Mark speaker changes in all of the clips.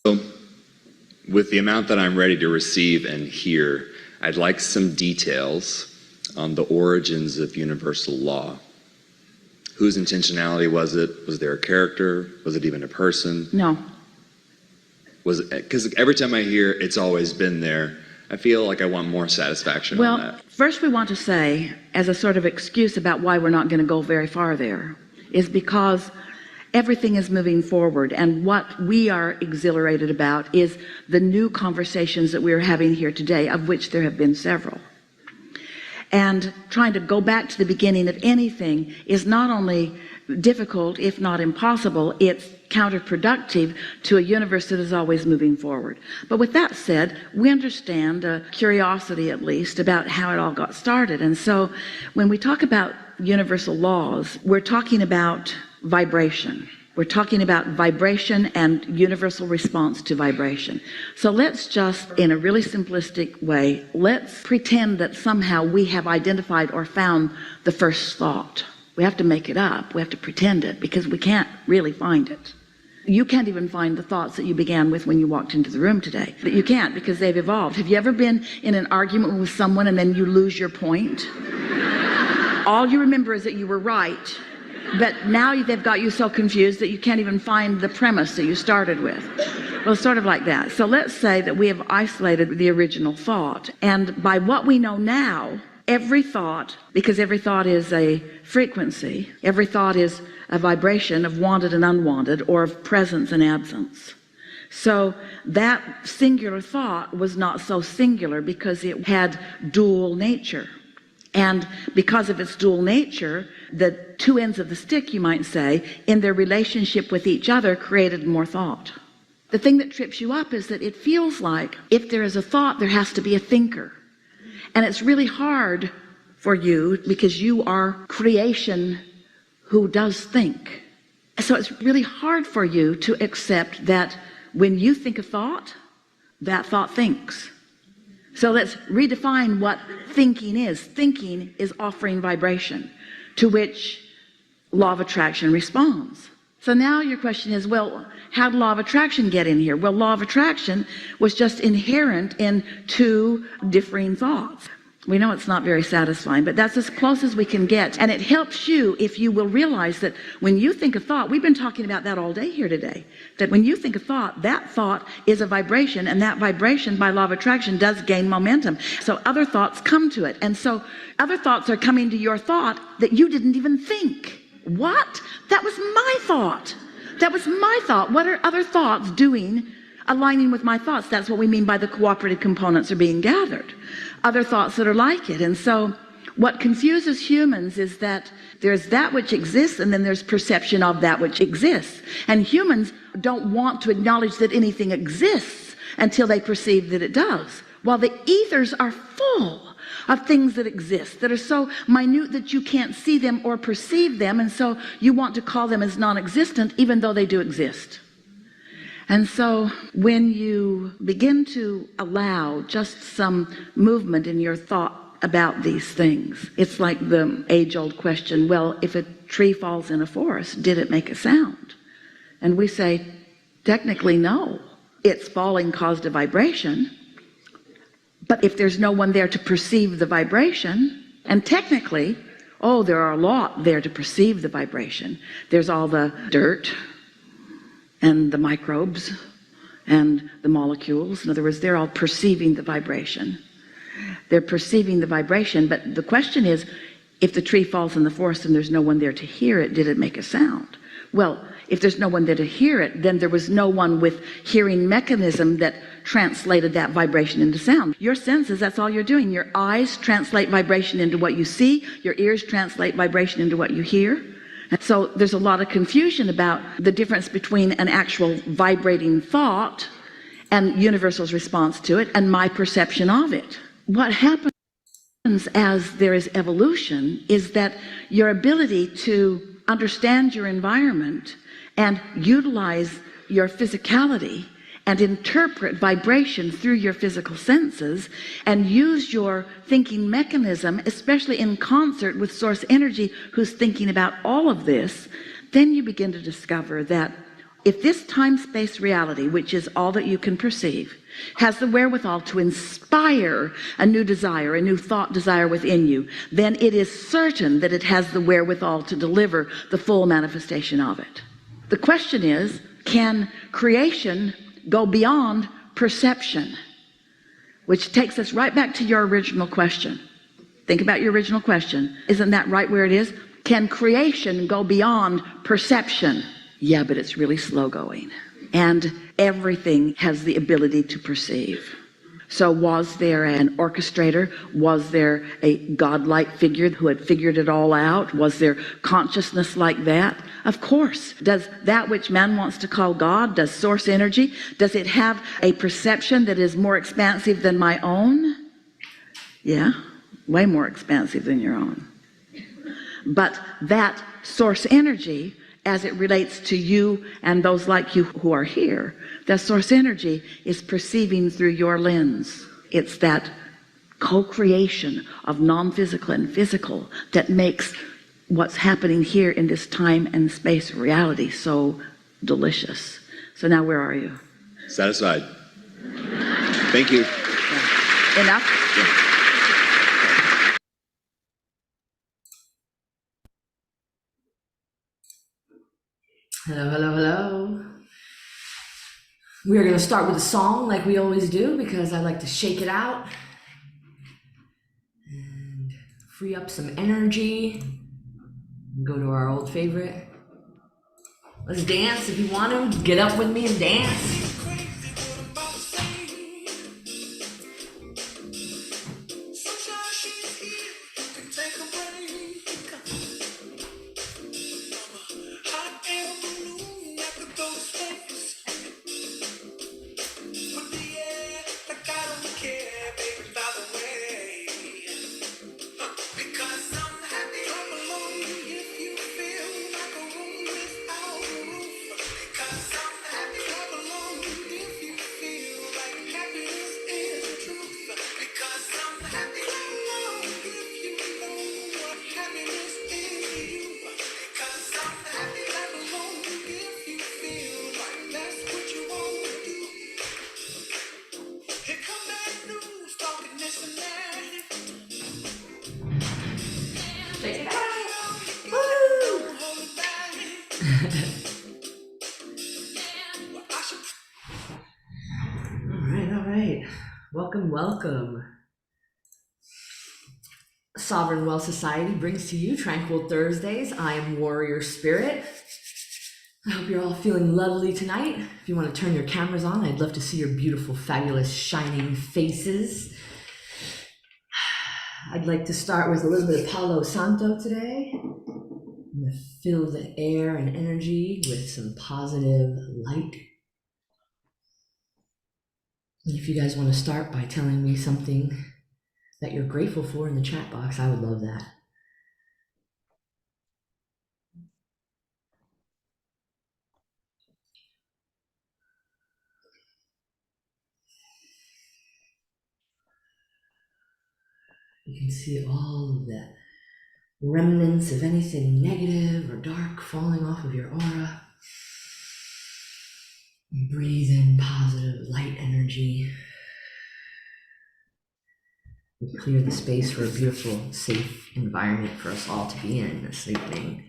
Speaker 1: So, with the amount that I'm ready to receive and hear, I'd like some details on the origins of universal law. Whose intentionality was it? Was there a character? Was it even a person?
Speaker 2: No.
Speaker 1: Was it, because every time I hear it's always been there, I feel like I want more satisfaction on that.
Speaker 2: Well, first we want to say, as a sort of excuse about why we're not going to go very far there, is because everything is moving forward, and what we are exhilarated about is the new conversations that we're having here today, of which there have been several. And trying to go back to the beginning of anything is not only difficult, if not impossible, it's counterproductive to a universe that is always moving forward. But with that said, we understand a curiosity, at least, about how it all got started. And so when we talk about universal laws, we're talking about vibration. We're talking about vibration and universal response to vibration. So let's just, in a really simplistic way, let's pretend that somehow we have identified or found the first thought. We have to make it up. We have to pretend it, because we can't really find it. You can't even find the thoughts that you began with when you walked into the room today. But you can't, because they've evolved. Have you ever been in an argument with someone and then you lose your point? All you remember is that you were right, but now they've got you so confused that you can't even find the premise that you started with. Well, it's sort of like that. So let's say that we have isolated the original thought, and by what we know now, every thought, because every thought is a frequency, every thought is a vibration of wanted and unwanted, or of presence and absence. So that singular thought was not so singular because it had dual nature. And because of its dual nature, the two ends of the stick, you might say, in their relationship with each other created more thought. The thing that trips you up is that it feels like if there is a thought, there has to be a thinker. And it's really hard for you because you are creation who does think. So it's really hard for you to accept that when you think a thought, that thought thinks. So let's redefine what thinking is. Thinking is offering vibration to which law of attraction responds. So now your question is, well, how did law of attraction get in here? Well, law of attraction was just inherent in two differing thoughts. We know it's not very satisfying, but that's as close as we can get. And it helps you if you will realize that when you think a thought, we've been talking about that all day here today, that when you think a thought, that thought is a vibration, and that vibration by law of attraction does gain momentum. So other thoughts come to it. And so other thoughts are coming to your thought that you didn't even think. What? That was my thought. That was my thought. What are other thoughts doing, aligning with my thoughts? That's what we mean by the cooperative components are being gathered. Other thoughts that are like it. And so what confuses humans is that there's that which exists, and then there's perception of that which exists. And humans don't want to acknowledge that anything exists until they perceive that it does. While the ethers are full of things that exist, that are so minute that you can't see them or perceive them, and so you want to call them as non-existent even though they do exist. And so when you begin to allow just some movement in your thought about these things, it's like the age-old question, well, if a tree falls in a forest, did it make a sound? And we say, technically no. Its falling caused a vibration, but if there's no one there to perceive the vibration, and technically, oh, there are a lot there to perceive the vibration. There's all the dirt and the microbes and the molecules. In other words, they're all perceiving the vibration. They're perceiving the vibration, but the question is, if the tree falls in the forest and there's no one there to hear it, did it make a sound? Well, if there's no one there to hear it, then there was no one with hearing mechanism that translated that vibration into sound. Your senses, that's all you're doing. Your eyes translate vibration into what you see. Your ears translate vibration into what you hear. And so there's a lot of confusion about the difference between an actual vibrating thought and universal's response to it and my perception of it. What happens as there is evolution is that your ability to understand your environment and utilize your physicality and interpret vibration through your physical senses and use your thinking mechanism, especially in concert with source energy who's thinking about all of this, then you begin to discover that if this time-space reality, which is all that you can perceive, has the wherewithal to inspire a new desire, a new thought desire within you, then it is certain that it has the wherewithal to deliver the full manifestation of it. The question is, can creation go beyond perception? Which takes us right back to your original question. Think about your original question. Isn't that right where it is? Can creation go beyond perception? Yeah, but it's really slow going. And everything has the ability to perceive. So was there an orchestrator? Was there a godlike figure who had figured it all out? Was there consciousness like that? Of course. Does that which man wants to call God, does source energy, does it have a perception that is more expansive than my own? Yeah, way more expansive than your own. But that source energy, as it relates to you and those like you who are here, that source energy is perceiving through your lens. It's that co-creation of non-physical and physical that makes what's happening here in this time and space reality so delicious. So now where are you?
Speaker 1: Satisfied. Thank you.
Speaker 2: Yeah. Enough? Yeah.
Speaker 3: Hello, hello, hello. We are going to start with a song like we always do because I like to shake it out and free up some energy. Go to our old favorite. Let's dance if you want to. Get up with me and dance. Check it out. Woo! All right. Welcome, welcome. Sovereign Well Society brings to you Tranquil Thursdays. I am Warrior Spirit. I hope you're all feeling lovely tonight. If you want to turn your cameras on, I'd love to see your beautiful, fabulous, shining faces. I'd like to start with a little bit of Palo Santo today. I'm going to fill the air and energy with some positive light. And if you guys want to start by telling me something that you're grateful for in the chat box, I would love that. You can see all of the remnants of anything negative or dark falling off of your aura. You breathe in positive light energy. We clear the space for a beautiful, safe environment for us all to be in this evening.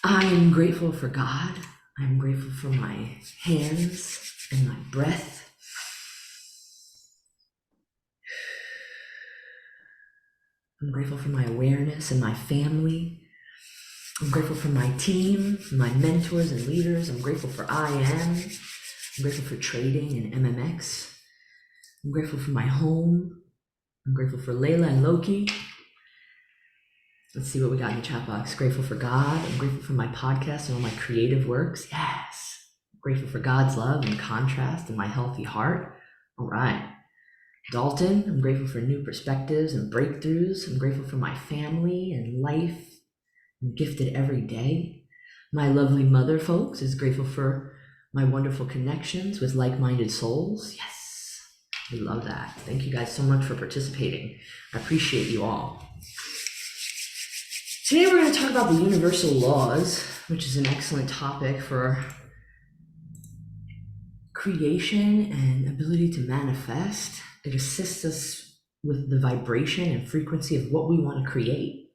Speaker 3: I am grateful for God. I'm grateful for my hands and my breath. I'm grateful for my awareness and my family. I'm grateful for my team, my mentors and leaders. I'm grateful for IM. I'm grateful for trading and MMX. I'm grateful for my home. I'm grateful for Layla and Loki. Let's see what we got in the chat box. Grateful for God. I'm grateful for my podcast and all my creative works. Yes. I'm grateful for God's love and contrast and my healthy heart. All right. Dalton, I'm grateful for new perspectives and breakthroughs. I'm grateful for my family and life. I'm gifted every day. My lovely mother, folks, is grateful for my wonderful connections with like-minded souls. Yes, we love that. Thank you guys so much for participating. I appreciate you all. Today we're going to talk about the universal laws, which is an excellent topic for creation and ability to manifest. It assists us with the vibration and frequency of what we want to create.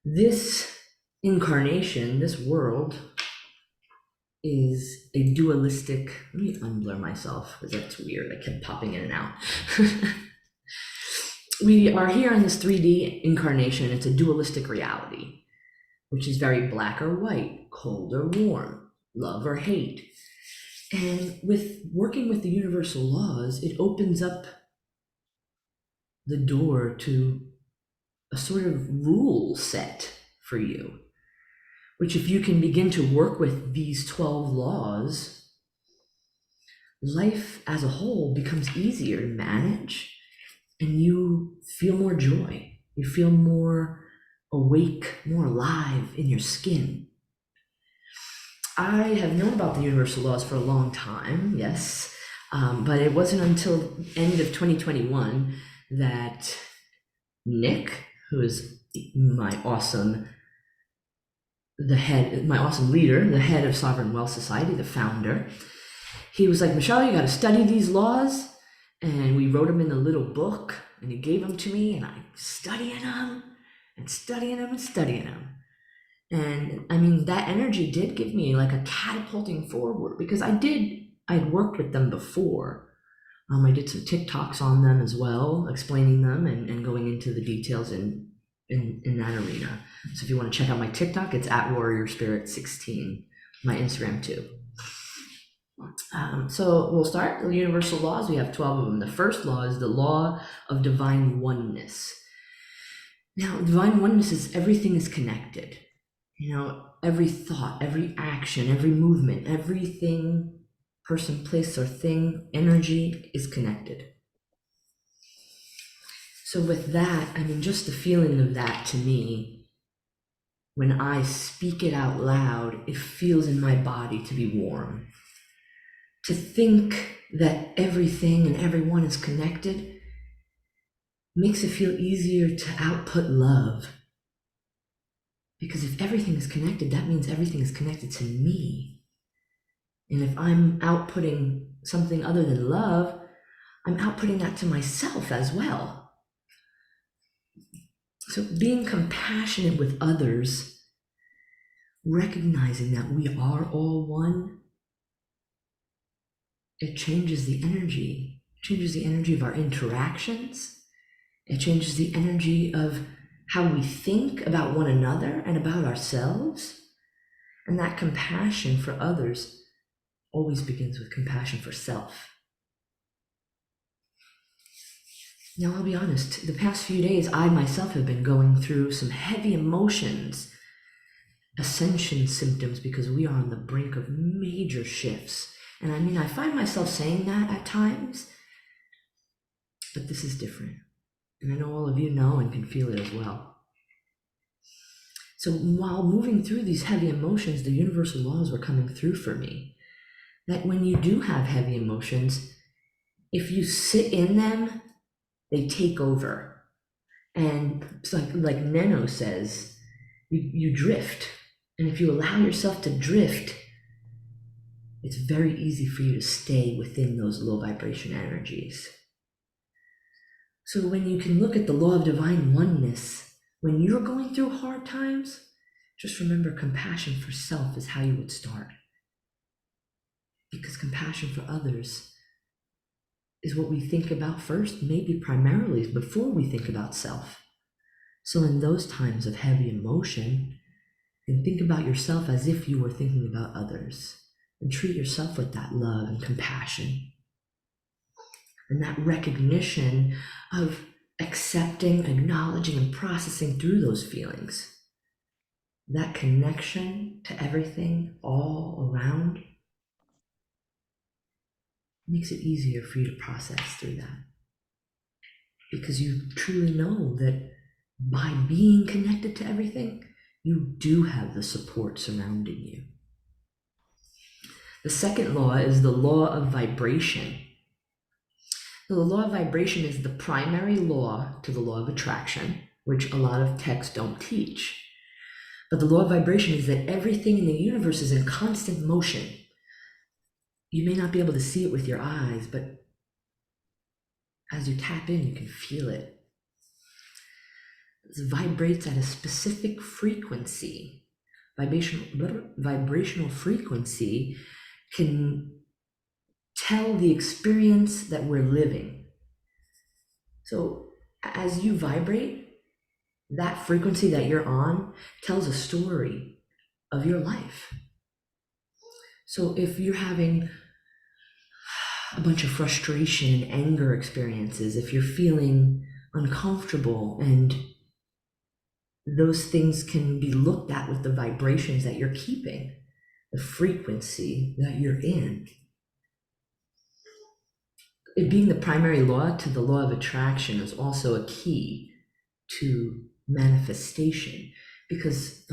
Speaker 3: This incarnation, this world, is a dualistic. Let me unblur myself because that's weird. I kept popping in and out. We are here in this 3D incarnation. It's a dualistic reality, which is very black or white, cold or warm, love or hate. And with working with the universal laws, it opens up the door to a sort of rule set for you, which if you can begin to work with these 12 laws, life as a whole becomes easier to manage and you feel more joy. You feel more awake, more alive in your skin. I have known about the universal laws for a long time, yes, but it wasn't until end of 2021 that Nick, who is my awesome leader, the head of Sovereign Well Society, the founder, he was like, Michelle, you got to study these laws. And we wrote them in a little book and he gave them to me and I'm studying them and studying them and studying them. And I mean, that energy did give me like a catapulting forward because I'd worked with them before. I did some TikToks on them as well, explaining them and going into the details in that arena. So if you want to check out my TikTok, it's at Warrior Spirit 16, my Instagram too. So we'll start the universal laws. We have 12 of them. The first law is the law of divine oneness. Now, divine oneness is everything is connected. You know, every thought, every action, every movement, everything, person, place, or thing, energy is connected. So with that, I mean, just the feeling of that to me, when I speak it out loud, it feels in my body to be warm. To think that everything and everyone is connected makes it feel easier to output love. Because if everything is connected, that means everything is connected to me. And if I'm outputting something other than love, I'm outputting that to myself as well. So being compassionate with others, recognizing that we are all one, it changes the energy. It changes the energy of our interactions. It changes the energy of how we think about one another and about ourselves. And that compassion for others always begins with compassion for self. Now, I'll be honest, the past few days, I myself have been going through some heavy emotions, ascension symptoms, because we are on the brink of major shifts. And I mean, I find myself saying that at times, but this is different. And I know all of you know and can feel it as well. So while moving through these heavy emotions, the universal laws were coming through for me. That when you do have heavy emotions, if you sit in them, they take over. And it's like Neno says, you drift. And if you allow yourself to drift, it's very easy for you to stay within those low vibration energies. So when you can look at the law of divine oneness, when you're going through hard times, just remember compassion for self is how you would start. Because compassion for others is what we think about first, maybe primarily before we think about self. So in those times of heavy emotion, and think about yourself as if you were thinking about others, and treat yourself with that love and compassion. And that recognition of accepting, acknowledging, and processing through those feelings. That connection to everything all around makes it easier for you to process through that. Because you truly know that by being connected to everything, you do have the support surrounding you. The second law is the law of vibration. So the law of vibration is the primary law to the law of attraction, which a lot of texts don't teach. But the law of vibration is that everything in the universe is in constant motion. You may not be able to see it with your eyes, but as you tap in, you can feel it. It vibrates at a specific frequency. Vibrational frequency can tell the experience that we're living. So as you vibrate, that frequency that you're on tells a story of your life. So if you're having a bunch of frustration and anger experiences, if you're feeling uncomfortable, and those things can be looked at with the vibrations that you're keeping, the frequency that you're in. It being the primary law to the law of attraction is also a key to manifestation, because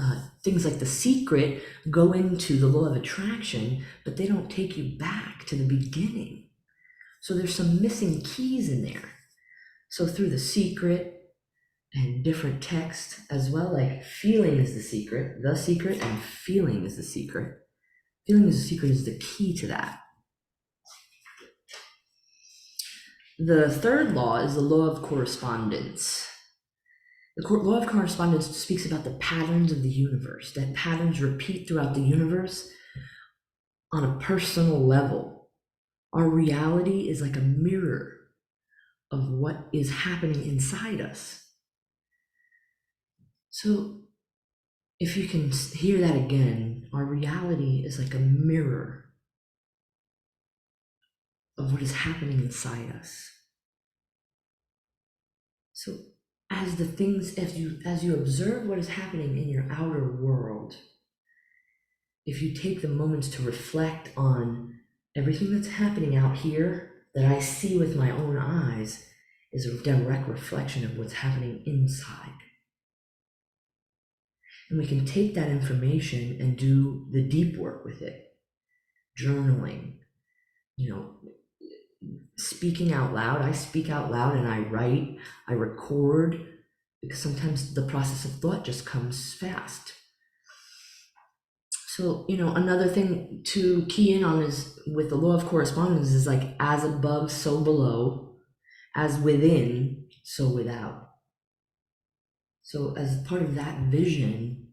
Speaker 3: things like The Secret go into the law of attraction, but they don't take you back to the beginning. So there's some missing keys in there. So through The Secret and different texts as well, like feeling is the secret, and feeling is the secret. Feeling is the secret is the key to that. The third law is the law of correspondence. The law of correspondence speaks about the patterns of the universe, that patterns repeat throughout the universe on a personal level. Our reality is like a mirror of what is happening inside us. So if you can hear that again, our reality is like a mirror of what is happening inside us. So as you observe what is happening in your outer world, if you take the moments to reflect on everything that's happening out here that I see with my own eyes is a direct reflection of what's happening inside. And we can take that information and do the deep work with it. Journaling, speaking out loud. I speak out loud and I write, I record, because sometimes the process of thought just comes fast. So, another thing to key in on is with the law of correspondence is like as above, so below, as within, so without. So as part of that vision,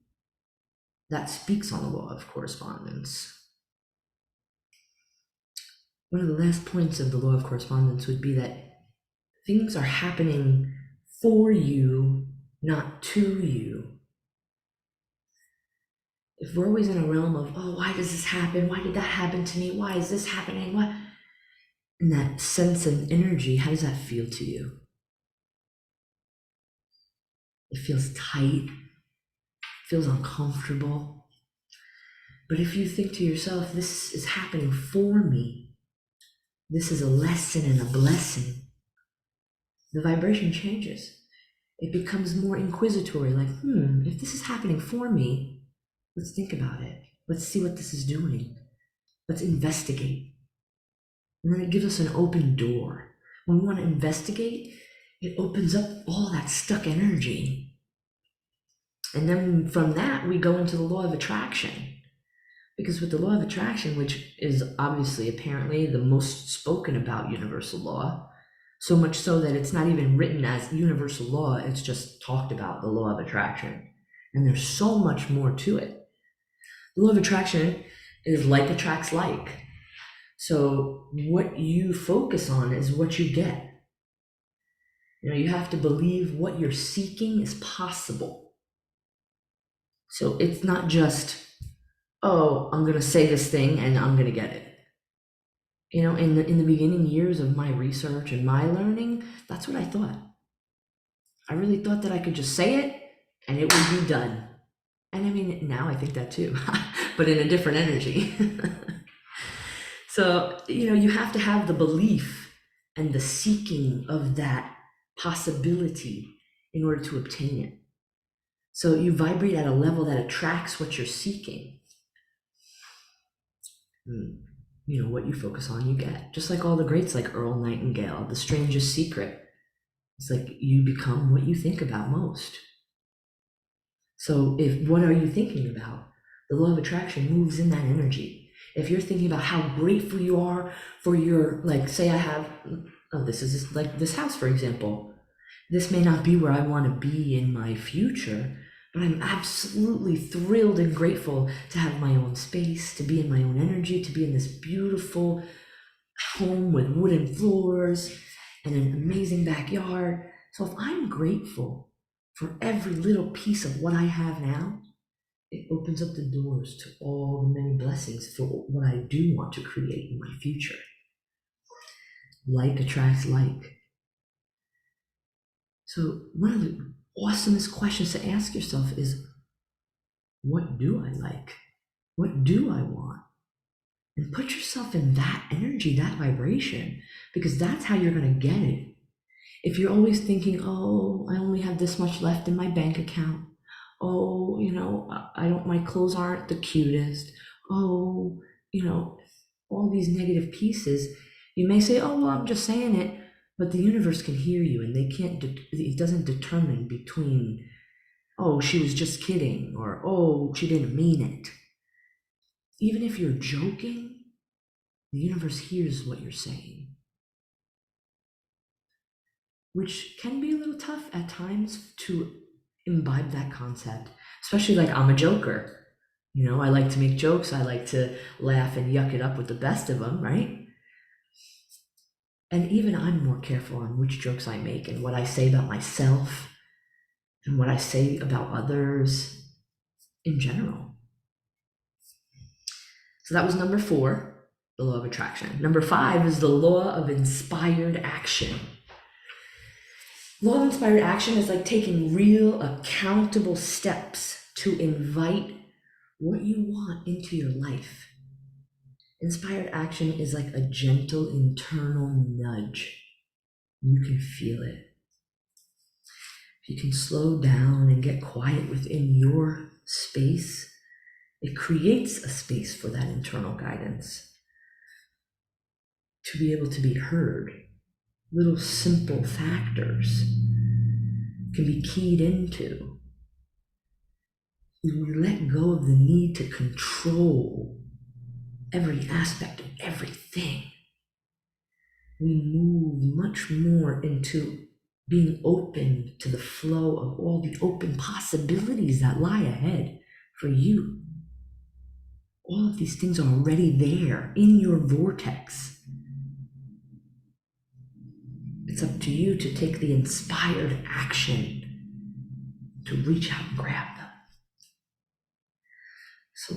Speaker 3: that speaks on the law of correspondence. One of the last points of the law of correspondence would be that things are happening for you, not to you. If we're always in a realm of, oh, why does this happen? Why did that happen to me? Why is this happening? What? And that sense of energy, how does that feel to you? It feels tight, feels uncomfortable. But if you think to yourself, this is happening for me, this is a lesson and a blessing, the vibration changes. It becomes more inquisitory, like, if this is happening for me, let's think about it. Let's see what this is doing. Let's investigate. And then it gives us an open door. When we want to investigate, it opens up all that stuck energy. And then from that, we go into the law of attraction. Because with the law of attraction, which is obviously apparently the most spoken about universal law, so much so that it's not even written as universal law, it's just talked about, the law of attraction. And there's so much more to it. The law of attraction is like attracts like. So what you focus on is what you get. You have to believe what you're seeking is possible. So it's not just, oh, I'm going to say this thing and I'm going to get it. In the beginning years of my research and my learning, that's what I thought. I really thought that I could just say it and it would be done. And I mean, now I think that too, but in a different energy. So, you have to have the belief and the seeking of that possibility in order to obtain it. So you vibrate at a level that attracts what you're seeking. What you focus on, you get. Just like all the greats like Earl Nightingale, The Strangest Secret. It's like you become what you think about most. So what are you thinking about? The law of attraction moves in that energy. If you're thinking about how grateful you are for your, like, say I have, this is like this house, for example. This may not be where I want to be in my future, but I'm absolutely thrilled and grateful to have my own space, to be in my own energy, to be in this beautiful home with wooden floors and an amazing backyard. So if I'm grateful for every little piece of what I have now, it opens up the doors to all the many blessings for what I do want to create in my future. Like attracts like. So one of the awesomest questions to ask yourself is, what do I like? What do I want? And put yourself in that energy, that vibration, because that's how you're going to get it. If you're always thinking, oh, I only have this much left in my bank account. Oh, my clothes aren't the cutest. Oh, all these negative pieces. You may say, oh, well, I'm just saying it. But the universe can hear you, and it doesn't determine between, oh, she was just kidding, or, oh, she didn't mean it. Even if you're joking, the universe hears what you're saying. Which can be a little tough at times to imbibe that concept, especially like I'm a joker. I like to make jokes. I like to laugh and yuck it up with the best of them, right? And even I'm more careful on which jokes I make and what I say about myself and what I say about others in general. So that was number 4, the law of attraction. Number 5 is the law of inspired action. Law of inspired action is like taking real, accountable steps to invite what you want into your life. Inspired action is like a gentle internal nudge. You can feel it. If you can slow down and get quiet within your space, it creates a space for that internal guidance to be able to be heard. Little simple factors can be keyed into. We let go of the need to control every aspect of everything. We move much more into being open to the flow of all the open possibilities that lie ahead for you. All of these things are already there in your vortex. It's up to you to take the inspired action to reach out and grab them. So,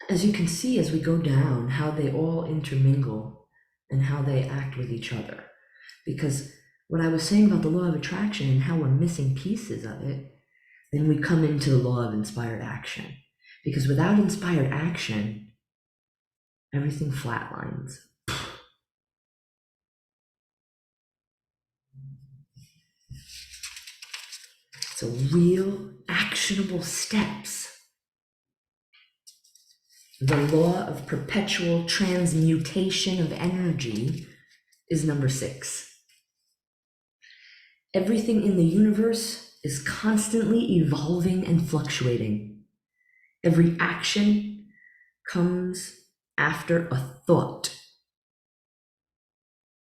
Speaker 3: as you can see, as we go down, how they all intermingle and how they act with each other. Because what I was saying about the law of attraction and how we're missing pieces of it, then we come into the law of inspired action. Because without inspired action, everything flatlines. So real actionable steps. The law of perpetual transmutation of energy is number 6. Everything in the universe is constantly evolving and fluctuating. Every action comes after a thought.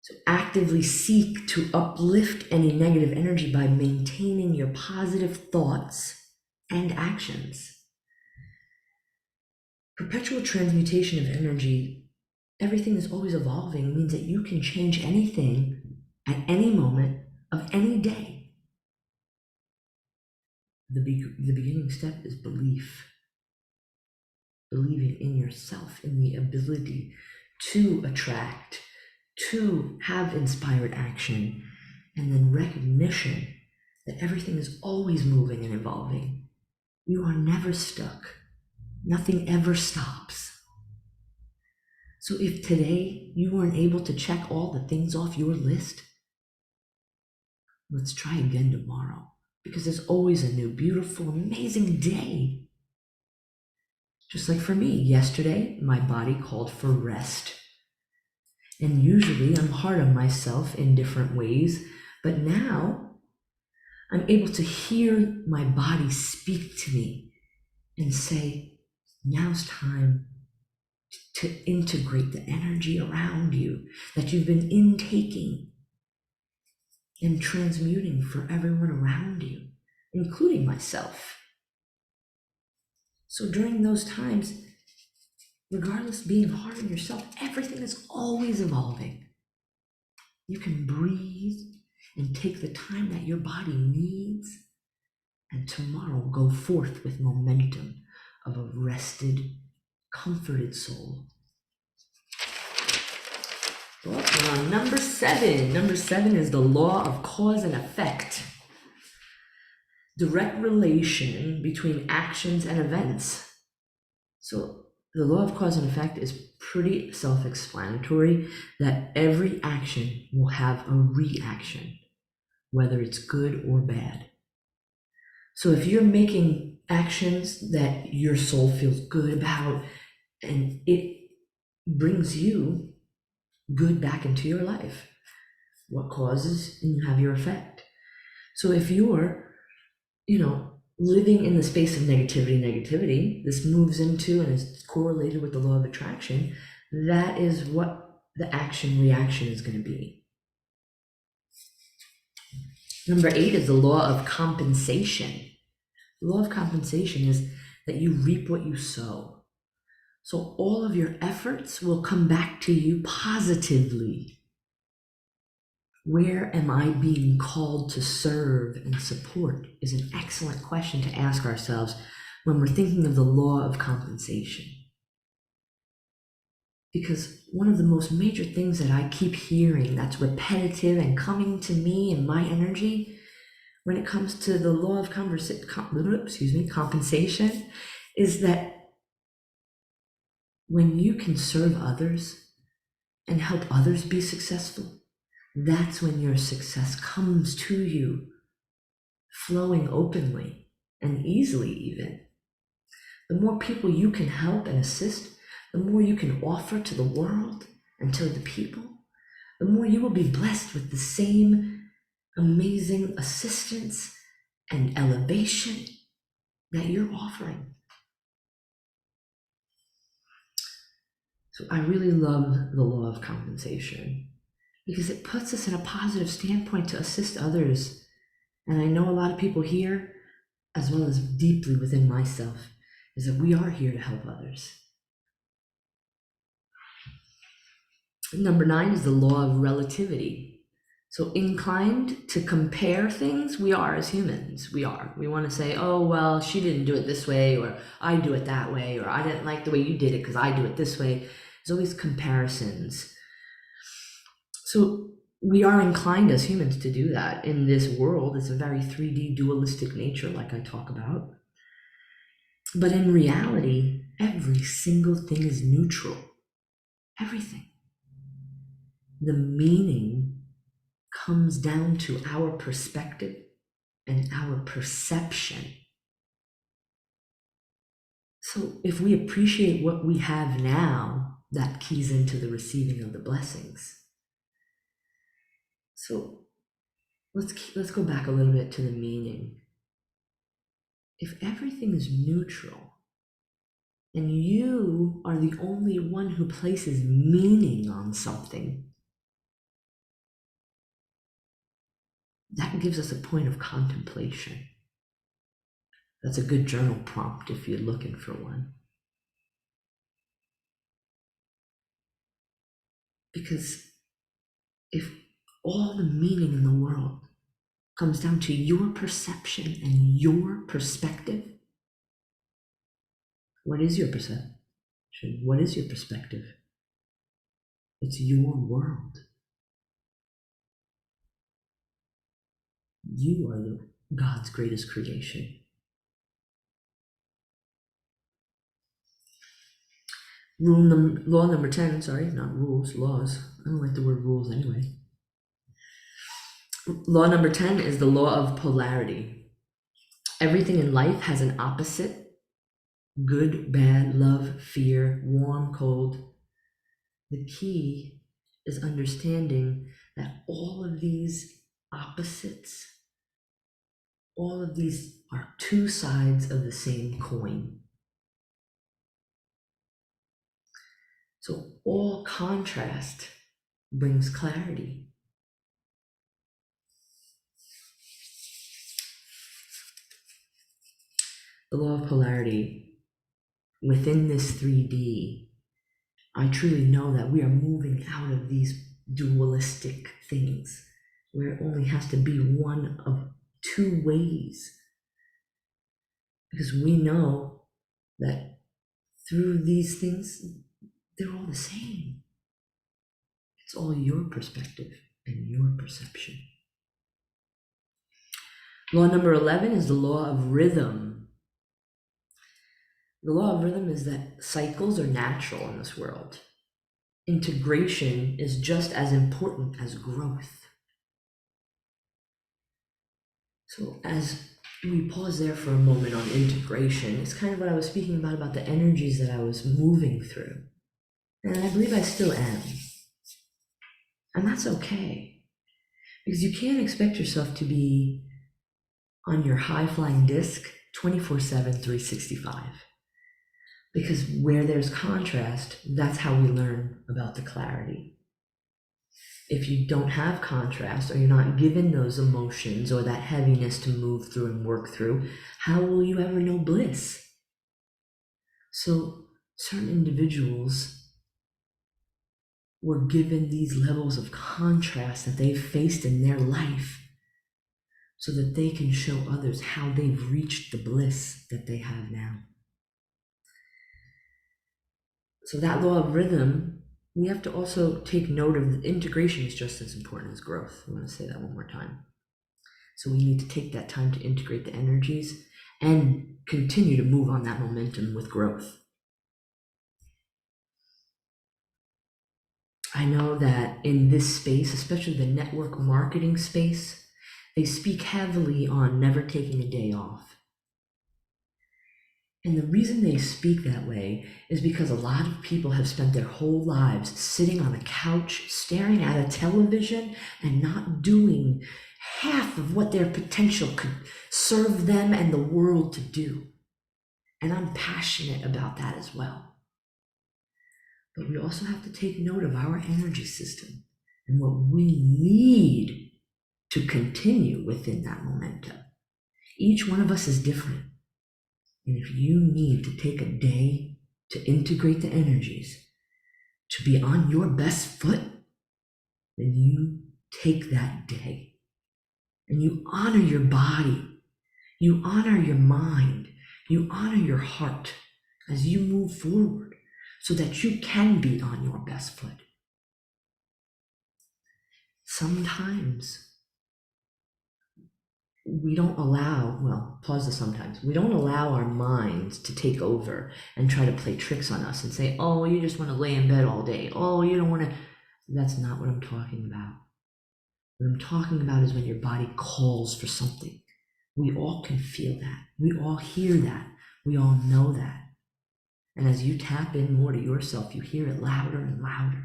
Speaker 3: So actively seek to uplift any negative energy by maintaining your positive thoughts and actions. Perpetual transmutation of energy, everything is always evolving, means that you can change anything at any moment of any day. The beginning step is belief. Believing in yourself, in the ability to attract, to have inspired action, and then recognition that everything is always moving and evolving. You are never stuck. Nothing ever stops. So if today you weren't able to check all the things off your list, let's try again tomorrow, because there's always a new, beautiful, amazing day. Just like for me, yesterday, my body called for rest. And usually I'm hard on myself in different ways, but now I'm able to hear my body speak to me and say, now's time to integrate the energy around you that you've been intaking and transmuting for everyone around you, including myself. So during those times, regardless of being hard on yourself, everything is always evolving. You can breathe and take the time that your body needs, and tomorrow go forth with momentum of a rested, comforted soul. Well, we're on number 7. Number 7 is the law of cause and effect. Direct relation between actions and events. So the law of cause and effect is pretty self-explanatory, that every action will have a reaction, whether it's good or bad. So if you're making actions that your soul feels good about, and it brings you good back into your life, what causes, and you have your effect. So if you're, living in the space of negativity, this moves into and is correlated with the law of attraction, that is what the action reaction is going to be. Number 8 is the law of compensation. The law of compensation is that you reap what you sow. So all of your efforts will come back to you positively. Where am I being called to serve and support is an excellent question to ask ourselves when we're thinking of the law of compensation. Because one of the most major things that I keep hearing that's repetitive and coming to me in my energy when it comes to the law of compensation is that when you can serve others and help others be successful, that's when your success comes to you, flowing openly and easily even. The more people you can help and assist, the more you can offer to the world and to the people, the more you will be blessed with the same amazing assistance and elevation that you're offering. So I really love the law of compensation, because it puts us in a positive standpoint to assist others and I know a lot of people here, as well as deeply within myself, is that we are here to help others. Number 9 is the law of relativity. So inclined to compare things, we are as humans. We are. We want to say, oh, well, she didn't do it this way, or I do it that way, or I didn't like the way you did it because I do it this way. There's always comparisons. So we are inclined as humans to do that. In this world, it's a very 3D dualistic nature, like I talk about. But in reality, every single thing is neutral. Everything. The meaning comes down to our perspective and our perception. So if we appreciate what we have now, that keys into the receiving of the blessings. So let's go back a little bit to the meaning. If everything is neutral, and you are the only one who places meaning on something, that gives us a point of contemplation. That's a good journal prompt if you're looking for one. Because if all the meaning in the world comes down to your perception and your perspective, what is your perception? What is your perspective? It's your world. You are God's greatest creation. Law number 10, not rules, laws. I don't like the word rules anyway. Law number 10 is the law of polarity. Everything in life has an opposite: good, bad, love, fear, warm, cold. The key is understanding that all of these opposites, all of these are two sides of the same coin. So all contrast brings clarity. The law of polarity, within this 3D, I truly know that we are moving out of these dualistic things where it only has to be one of two ways. Because we know that through these things, they're all the same. It's all your perspective and your perception. Law number 11 is the law of rhythm. The law of rhythm is that cycles are natural in this world. Integration is just as important as growth. So as we pause there for a moment on integration, it's kind of what I was speaking about the energies that I was moving through. And I believe I still am. And that's okay. Because you can't expect yourself to be on your high-flying disc 24/7, 365. Because where there's contrast, that's how we learn about the clarity. If you don't have contrast, or you're not given those emotions or that heaviness to move through and work through, how will you ever know bliss? So certain individuals were given these levels of contrast that they've faced in their life so that they can show others how they've reached the bliss that they have now. So that law of rhythm, we have to also take note of integration is just as important as growth. I want to say that one more time. So we need to take that time to integrate the energies and continue to move on that momentum with growth. I know that in this space, especially the network marketing space, they speak heavily on never taking a day off. And the reason they speak that way is because a lot of people have spent their whole lives sitting on a couch, staring at a television, and not doing half of what their potential could serve them and the world to do. And I'm passionate about that as well. But we also have to take note of our energy system and what we need to continue within that momentum. Each one of us is different. And if you need to take a day to integrate the energies, to be on your best foot, then you take that day and you honor your body, you honor your mind, you honor your heart as you move forward so that you can be on your best foot. Sometimes we don't allow, well, pause the sometimes, we don't allow our minds to take over and try to play tricks on us and say, oh, you just want to lay in bed all day. Oh, you don't want to. That's not what I'm talking about. What I'm talking about is when your body calls for something. We all can feel that. We all hear that. We all know that. And as you tap in more to yourself, you hear it louder and louder.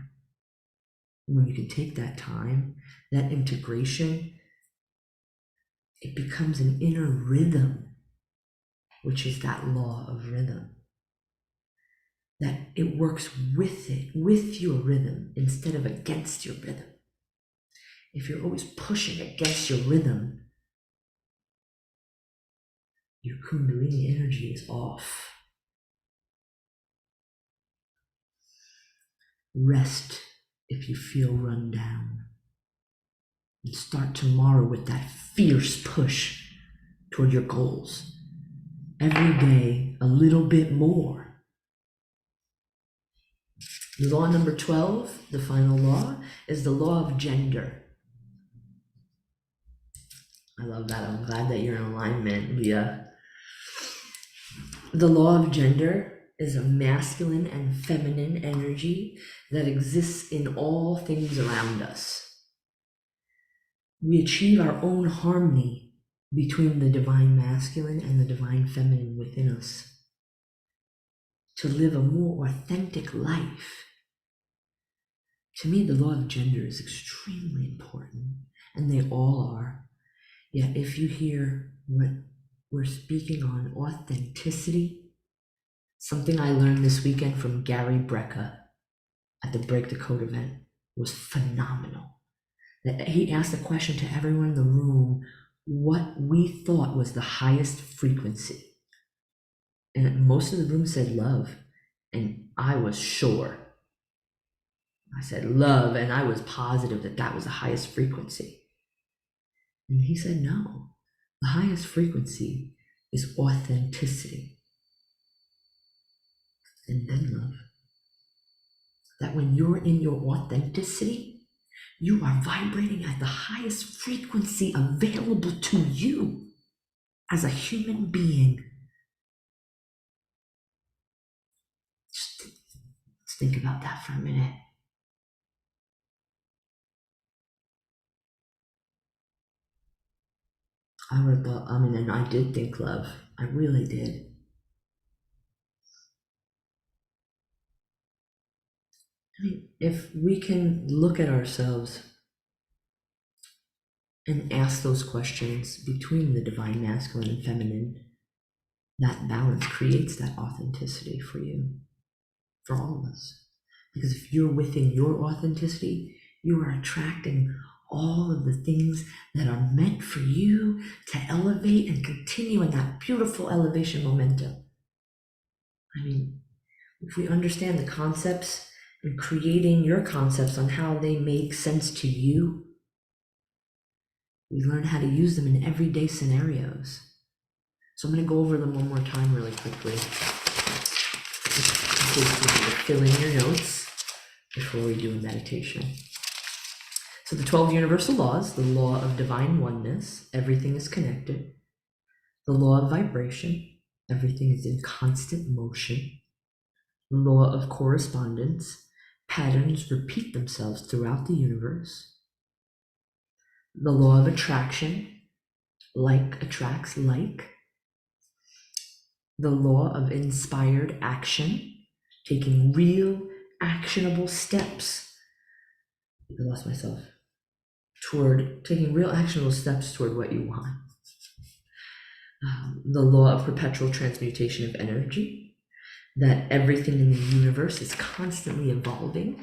Speaker 3: And when you can take that time, that integration, it becomes an inner rhythm, which is that law of rhythm. That it works with it, with your rhythm, instead of against your rhythm. If you're always pushing against your rhythm, your Kundalini energy is off. Rest if you feel run down. And start tomorrow with that fierce push toward your goals. Every day, a little bit more. Law number 12, the final law, is the law of gender. I love that. I'm glad that you're in alignment, Leah. The law of gender is a masculine and feminine energy that exists in all things around us. We achieve our own harmony between the divine masculine and the divine feminine within us to live a more authentic life. To me, the law of gender is extremely important, and they all are. Yet if you hear what we're speaking on, authenticity, something I learned this weekend from Gary Brecka at the Break the Code event was phenomenal. That he asked a question to everyone in the room, what we thought was the highest frequency. And most of the room said love, and I was sure. I said love, and I was positive that that was the highest frequency. And he said no, the highest frequency is authenticity. And then love. That when you're in your authenticity, you are vibrating at the highest frequency available to you as a human being. Let's think about that for a minute. I would have thought, and I did think love. I really did. If we can look at ourselves and ask those questions between the divine masculine and feminine, that balance creates that authenticity for you, for all of us. Because if you're within your authenticity, you are attracting all of the things that are meant for you to elevate and continue in that beautiful elevation momentum. If we understand the concepts and creating your concepts on how they make sense to you, we learn how to use them in everyday scenarios. So I'm going to go over them one more time really quickly, just in case you need to fill in your notes before we do a meditation. So the 12 universal laws, the law of divine oneness, everything is connected. The law of vibration, everything is in constant motion. The law of correspondence, patterns repeat themselves throughout the universe. The law of attraction, like attracts like. The law of inspired action, taking real actionable steps. I lost myself. Toward taking real actionable steps toward what you want. The law of perpetual transmutation of energy, that everything in the universe is constantly evolving.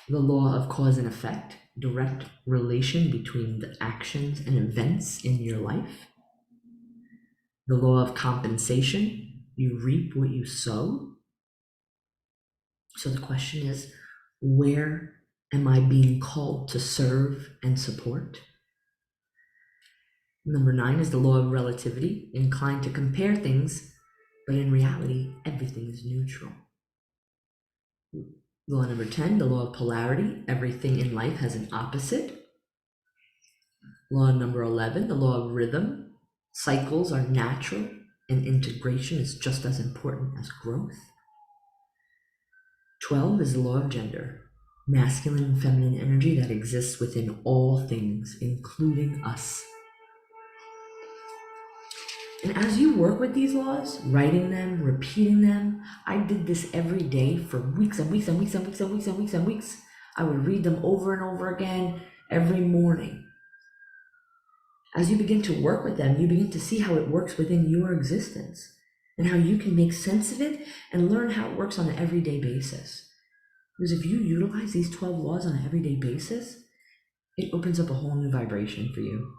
Speaker 3: The law of cause and effect, direct relation between the actions and events in your life. The law of compensation, you reap what you sow. So the question is, where am I being called to serve and support? Number 9 is the law of relativity, inclined to compare things, but in reality, everything is neutral. Law number 10, the law of polarity, everything in life has an opposite. Law number 11, the law of rhythm, cycles are natural and integration is just as important as growth. 12 is the law of gender, masculine and feminine energy that exists within all things, including us. And as you work with these laws, writing them, repeating them, I did this every day for weeks and weeks and weeks and weeks and weeks and weeks and weeks. I would read them over and over again every morning. As you begin to work with them, you begin to see how it works within your existence and how you can make sense of it and learn how it works on an everyday basis. Because if you utilize these 12 laws on an everyday basis, it opens up a whole new vibration for you.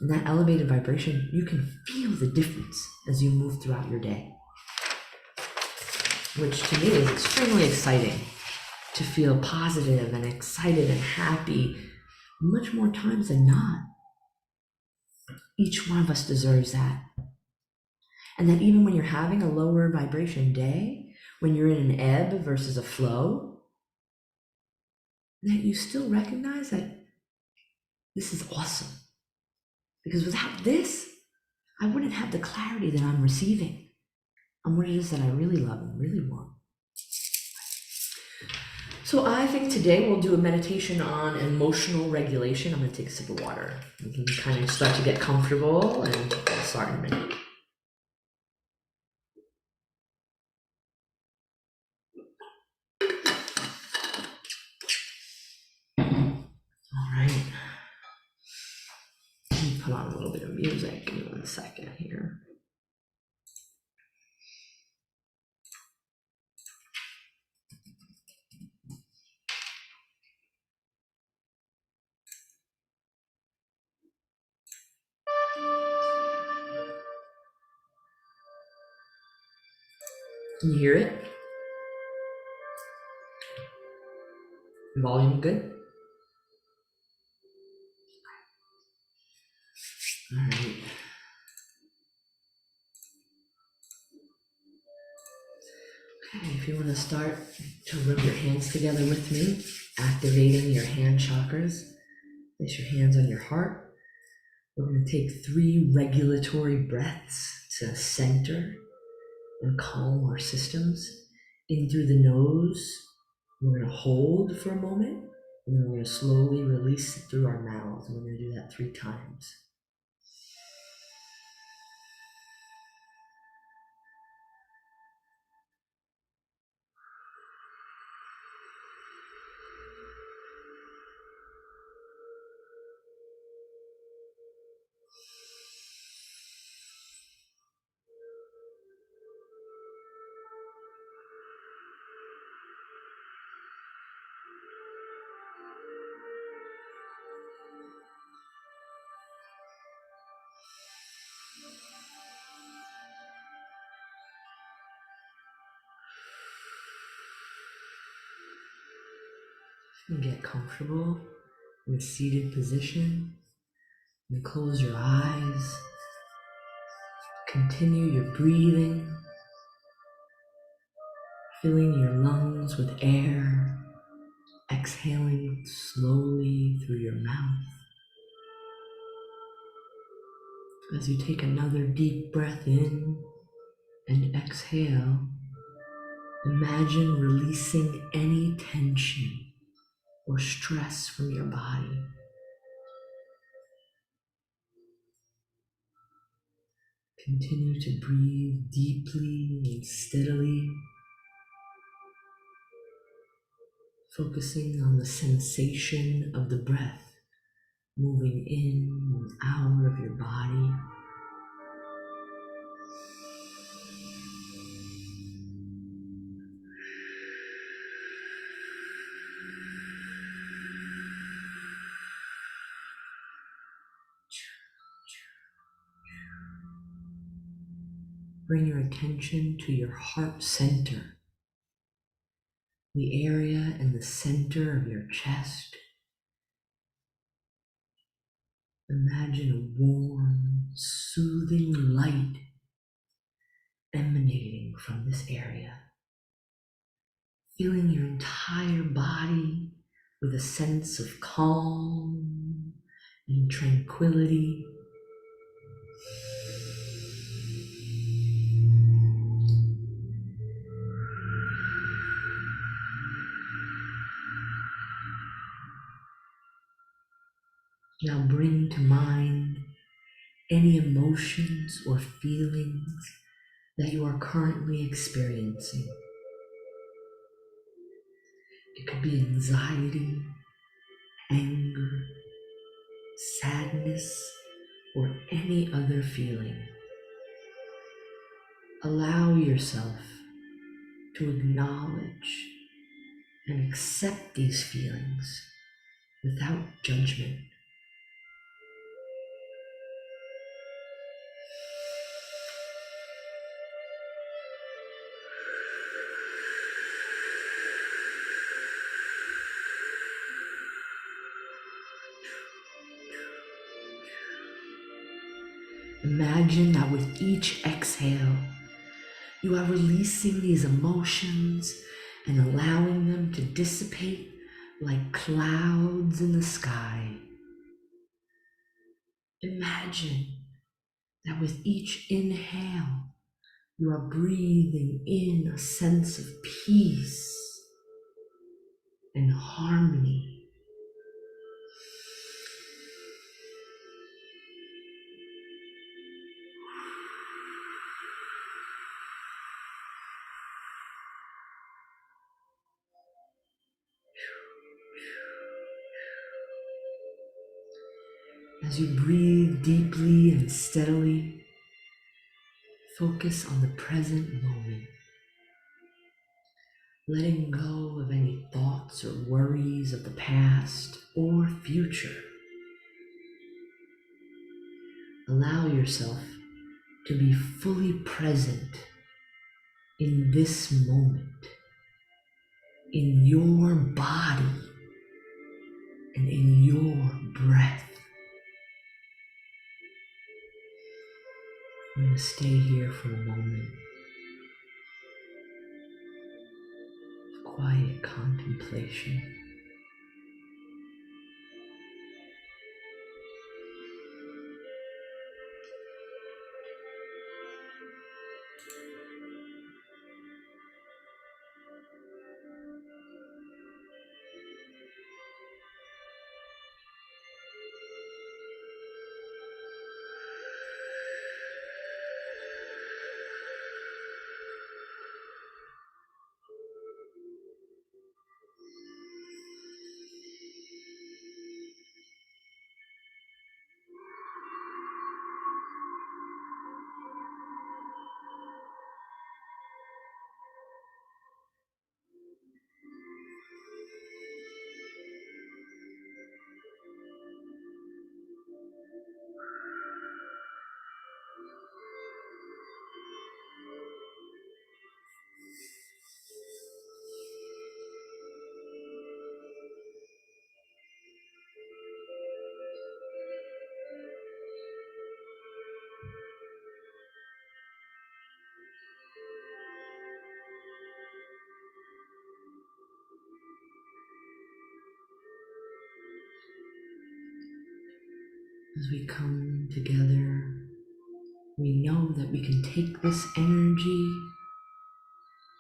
Speaker 3: And that elevated vibration, you can feel the difference as you move throughout your day. Which to me is extremely exciting, to feel positive and excited and happy much more times than not. Each one of us deserves that. And that even when you're having a lower vibration day, when you're in an ebb versus a flow, that you still recognize that this is awesome. Because without this, I wouldn't have the clarity that I'm receiving on what it is that I really love and really want. So I think today we'll do a meditation on emotional regulation. I'm going to take a sip of water. You can kind of start to get comfortable and I'll start in a minute. All right. Let me put on a little bit of music. Give me 1 second here. Can you hear it? Volume good? All right. Okay, if you want to start to rub your hands together with me, activating your hand chakras, place your hands on your heart. We're going to take 3 regulatory breaths to center and calm our systems. In through the nose, we're going to hold for a moment, and then we're going to slowly release it through our mouths. And we're going to do that 3 times. And get comfortable in a seated position. And close your eyes. Continue your breathing, filling your lungs with air, exhaling slowly through your mouth. As you take another deep breath in and exhale, imagine releasing any tension or stress from your body. Continue to breathe deeply and steadily, focusing on the sensation of the breath moving in and out of your body. bring your attention to your heart center, the area in the center of your chest. Imagine a warm, soothing light emanating from this area, filling your entire body with a sense of calm and tranquility. Now bring to mind any emotions or feelings that you are currently experiencing. It could be anxiety, anger, sadness, or any other feeling. Allow yourself to acknowledge and accept these feelings without judgment. Imagine that with each exhale, you are releasing these emotions and allowing them to dissipate like clouds in the sky. Imagine that with each inhale, you are breathing in a sense of peace and harmony. As you breathe deeply and steadily, focus on the present moment, letting go of any thoughts or worries of the past or future. Allow yourself to be fully present in this moment, in your body and in your breath. I'm going to stay here for a moment of quiet contemplation. As we come together, we know that we can take this energy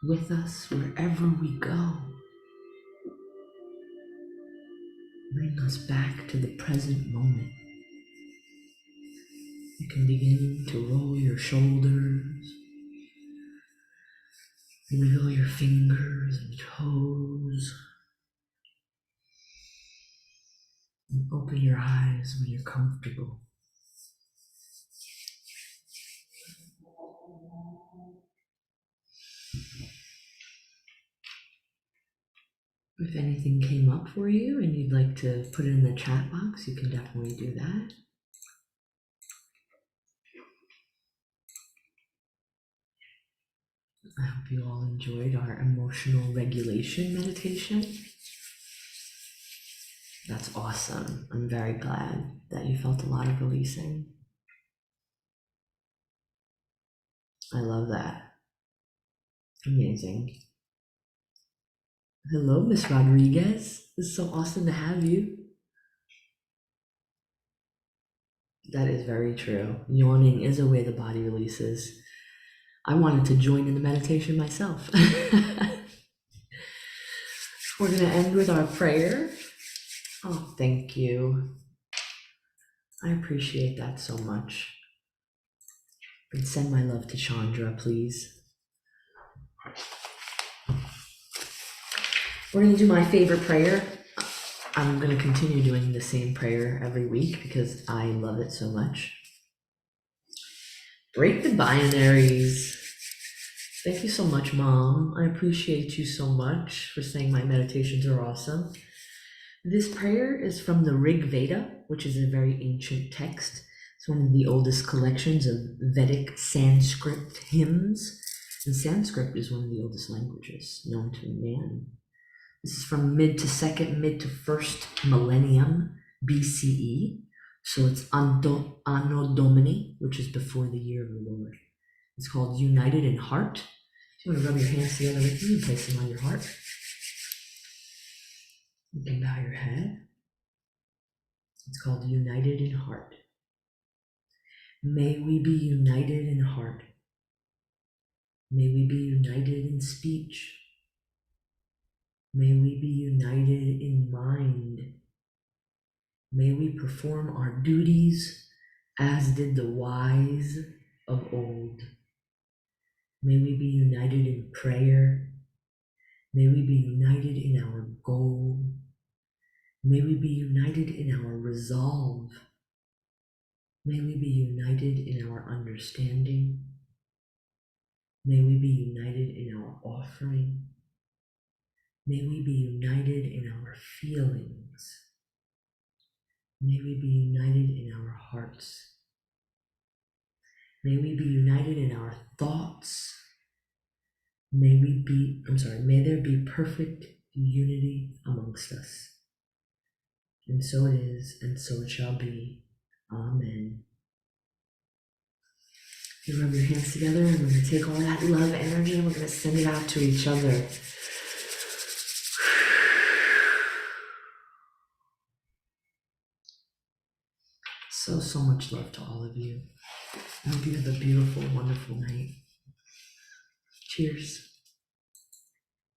Speaker 3: with us wherever we go. Bring us back to the present moment. You can begin to roll your shoulders, wiggle your fingers and toes, and open your eyes when you're comfortable. If anything came up for you and you'd like to put it in the chat box, you can definitely do that. I hope you all enjoyed our emotional regulation meditation. That's awesome. I'm very glad that you felt a lot of releasing. I love that. Amazing. Hello, Miss Rodriguez. It's so awesome to have you. That is very true. Yawning is a way the body releases. I wanted to join in the meditation myself. We're going to end with our prayer. Oh, thank you. I appreciate that so much. And send my love to Chandra, please. We're going to do my favorite prayer. I'm going to continue doing the same prayer every week because I love it so much. Break the binaries. Thank you so much, Mom. I appreciate you so much for saying my meditations are awesome. This prayer is from the Rig Veda, which is a very ancient text. It's one of the oldest collections of Vedic Sanskrit hymns. And Sanskrit is one of the oldest languages known to man. This is from mid to first millennium BCE. So it's Anno Domini, which is before the year of the Lord. It's called United in Heart. If you want to rub your hands together with me and place them on your heart. You can bow your head. It's called United in Heart. May we be united in heart. May we be united in speech. May we be united in mind. May we perform our duties as did the wise of old. May we be united in prayer. May we be united in our goal. May we be united in our resolve. May we be united in our understanding. May we be united in our offering. May we be united in our feelings. May we be united in our hearts. May we be united in our thoughts. May there be perfect unity amongst us. And so it is, and so it shall be. Amen. You rub your hands together, and we're going to take all that love energy and we're going to send it out to each other. So much love to all of you. I hope you have a beautiful, wonderful night. Cheers.